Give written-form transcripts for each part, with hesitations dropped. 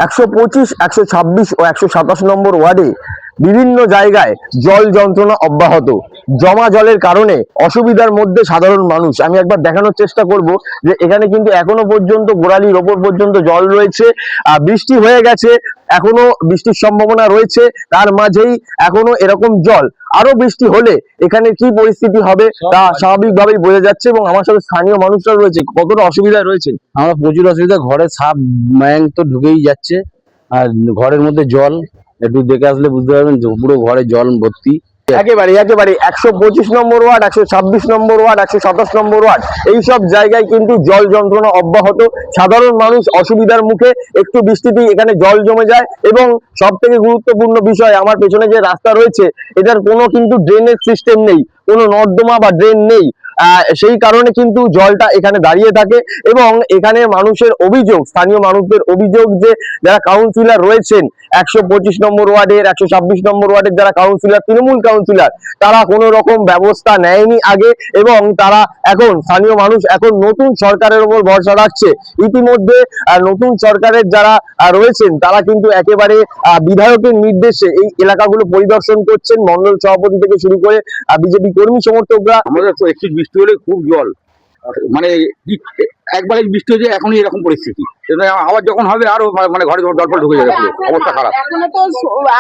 125, 126 ও 127 নম্বর ওয়ার্ডে বিভিন্ন জায়গায় জল যন্ত্রণা অব্যাহত। জমা জলের কারণে অসুবিধার মধ্যে সাধারণ মানুষ। আমি একবার দেখানোর চেষ্টা করব যে এখানে কিন্তু এখনো পর্যন্ত গোড়ালির ওপর পর্যন্ত জল রয়েছে। বৃষ্টি হয়ে গেছে, এখনো বৃষ্টির সম্ভাবনা রয়েছে, তার মাঝেই এখনো এরকম জল। আরো বৃষ্টি হলে এখানে কি পরিস্থিতি হবে তা স্বাভাবিকভাবেই বোঝা যাচ্ছে। এবং আমার সাথে স্থানীয় মানুষরা রয়েছে, কতটা অসুবিধায় রয়েছে। আমরা প্রচুর অসুবিধা, ঘরে সাপ ম্যাং তো ঢুকেই যাচ্ছে, আর ঘরের মধ্যে জল, একটু দেখে আসলে বুঝতে পারবেন যে পুরো ঘরে জল ভর্তি। একেবারে 125 নম্বর ওয়ার্ড, 126 নম্বর ওয়ার্ড, 127 নম্বর ওয়ার্ড, এইসব জায়গায় কিন্তু জল যন্ত্রণা অব্যাহত। সাধারণ মানুষ অসুবিধার মুখে, একটু বৃষ্টিতেই এখানে জল জমে যায়। এবং সব থেকে গুরুত্বপূর্ণ বিষয়, আমার পেছনে যে রাস্তা রয়েছে এটার কোনো কিন্তু ড্রেনেজ সিস্টেম নেই, কোনো নর্দমা বা ড্রেন নেই। সেই কারণে কিন্তু জলটা এখানে দাঁড়িয়ে থাকে। এবং এখানে মানুষের অভিযোগ, স্থানীয় মানুষদের অভিযোগ যে যারা কাউন্সিলর রয়েছেন 125 নম্বর ওয়ার্ডের, 126 নম্বর ওয়ার্ডের যারা কাউন্সিলর, তৃণমূল কাউন্সিলর, তারা কোনো রকম ব্যবস্থা নেয়নি আগে। এবং তারা এখন, স্থানীয় মানুষ এখন নতুন সরকারের উপর ভরসা রাখছে। ইতিমধ্যে নতুন সরকারের যারা রয়েছেন তারা কিন্তু একেবারে বিধায়কের নির্দেশে এই এলাকাগুলো পরিদর্শন করছেন, মন্ডল সভাপতি থেকে শুরু করে বিজেপি কর্মী সমর্থকরা। আমাদের তো একটু বৃষ্টি হলে খুব জল, মানে একবারে বৃষ্টি হয়েছে এখনই এরকম পরিস্থিতি। আবার যখন হবে আরো মানে ঘরে জল ফল ঢুকে যাবে, অবস্থা খারাপ। এখনো তো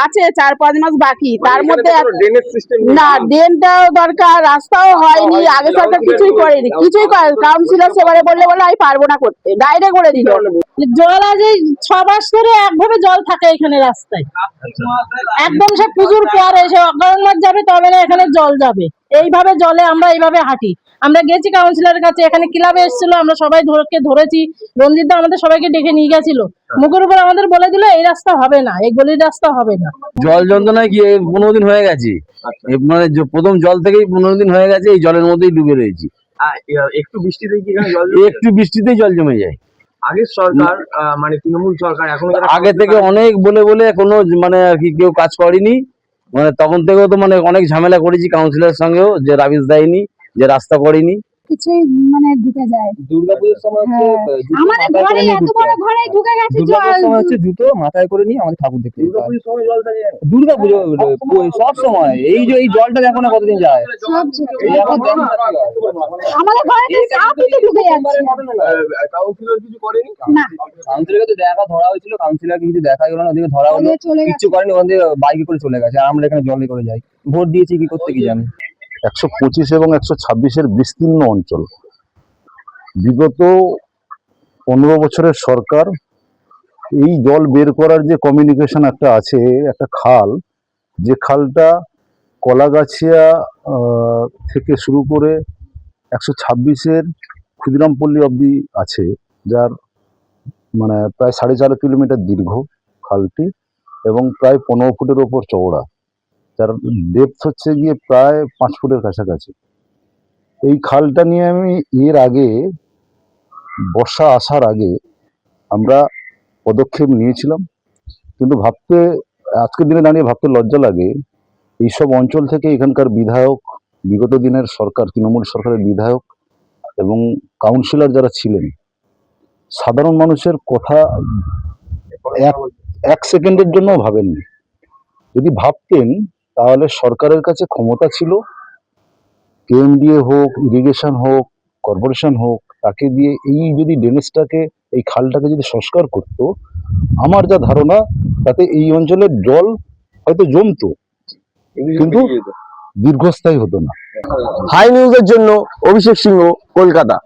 আছে 4-5 মাস বাকি, তার মধ্যে না ড্রেনটাও দরকার, রাস্তাও হয়নি, আগে সরকার কিছুই করেনি, কিছুই কাউন্সিলর সেবারে বললে আমি পারবো না করতে, ডাইরেক্ট করে দিল। জল আজ এই 6 মাস ধরে একভাবে জল থাকে এখানে রাস্তায়, একদম সব পুজোর পরে এসে অগ্রহণ মাস যাবে তবে না এখানে জল যাবে। এইভাবে জলে আমরা এইভাবে হাঁটি। আমরা গেছি কাউন্সিলরের কাছে, এখানে ক্লাবে এসেছিল, আমরা সবাই ধরেছি, রঞ্জিত দা আমাদের সবাইকে ডেকে নিয়ে গেছিল, মুখের উপর আমাদের বলে দিল এই রাস্তা হবে না, এই গলির রাস্তা হবে না। জল যন্ত্রণায় কি 15 দিন হয়ে গেছে, মানে প্রথম জল থেকেই 15 দিন হয়ে গেছে, এই জলের মধ্যেই ডুবে রয়েছি। একটু বৃষ্টিতেই কি এখানে জল, একটু বৃষ্টিতেই জল জমে যায়। আগের সরকার মানে তৃণমূল সরকার এখন আগে থেকে অনেক বলে কোনো মানে আর কি কেউ কাজ করেনি। মানে তখন থেকেও তো মানে অনেক ঝামেলা করেছি কাউন্সিলরের সঙ্গেও, যে রাবিশ দেয়নি, যে রাস্তা করেনি। কিছুই মানে ঢুকে যায়। দুর্গাপুজোর সময় আমাদের ঘরে এত বড় ঘরে ঢুকে গেছে জল। জুতো মাথায় করে নিয়ে আমাদের ঠাকুর দেখতে দুর্গাপুজোর সময় জল থাকে, দুর্গাপুজো সব সময় এই যে এই জলটা দেখো না কতদিন যায়, আমাদের ঘরে সাপই তো ঢুকে যাচ্ছে। কাউন্সিলর কিছু করেনি না, কাউন্সিলরকে তো দেখা ধরা হয়েছিল, কাউন্সিলরকে কিছু দেখা গেল না, ওদিকে ধরা হলো, কিচ্ছু করেনি, ওখান থেকে বাইকে করে চলে গেছে। আর আমরা এখানে জলে করে যাই, ভোট দিয়েছি কি করতে কি জানি। 125 এবং 126-এর বিস্তীর্ণ অঞ্চল, বিগত 15 বছরের সরকার এই জল বের করার যে কমিউনিকেশন একটা আছে, একটা খাল, যে খালটা কলাগাছিয়া থেকে শুরু করে 126-এর ক্ষুদিরামপল্লী অবধি আছে, যার মানে প্রায় 4.5 কিলোমিটার দীর্ঘ খালটি এবং প্রায় 15 ফুটের ওপর চওড়া, যার ডেপথ হচ্ছে গিয়ে প্রায় 5 ফুটের কাছাকাছি। এই খালটা নিয়ে আমি এর আগে, বর্ষা আসার আগে আমরা পদক্ষেপ নিয়েছিলাম, কিন্তু আজকের দিনে দাঁড়িয়ে ভাবতে লজ্জা লাগে, এইসব অঞ্চল থেকে এখানকার বিধায়ক, বিগত দিনের সরকার, তৃণমূল সরকারের বিধায়ক এবং কাউন্সিলর যারা ছিলেন, সাধারণ মানুষের কথা এক সেকেন্ডের জন্য ভাবেননি। যদি ভাবতেন তাহলে সরকারের কাছে ক্ষমতা ছিল, কেএমডিএ হোক, ইরিগেশন হোক, কর্পোরেশন হোক, তাকে দিয়ে এই যদি ড্রেনেজটাকে, এই খালটাকে যদি সংস্কার করত, আমার যা ধারণা তাতে এই অঞ্চলের জল হয়তো জমতো, কিন্তু দীর্ঘস্থায়ী হতো না। হাই নিউজের জন্য অভিষেক সিংহ, কলকাতা।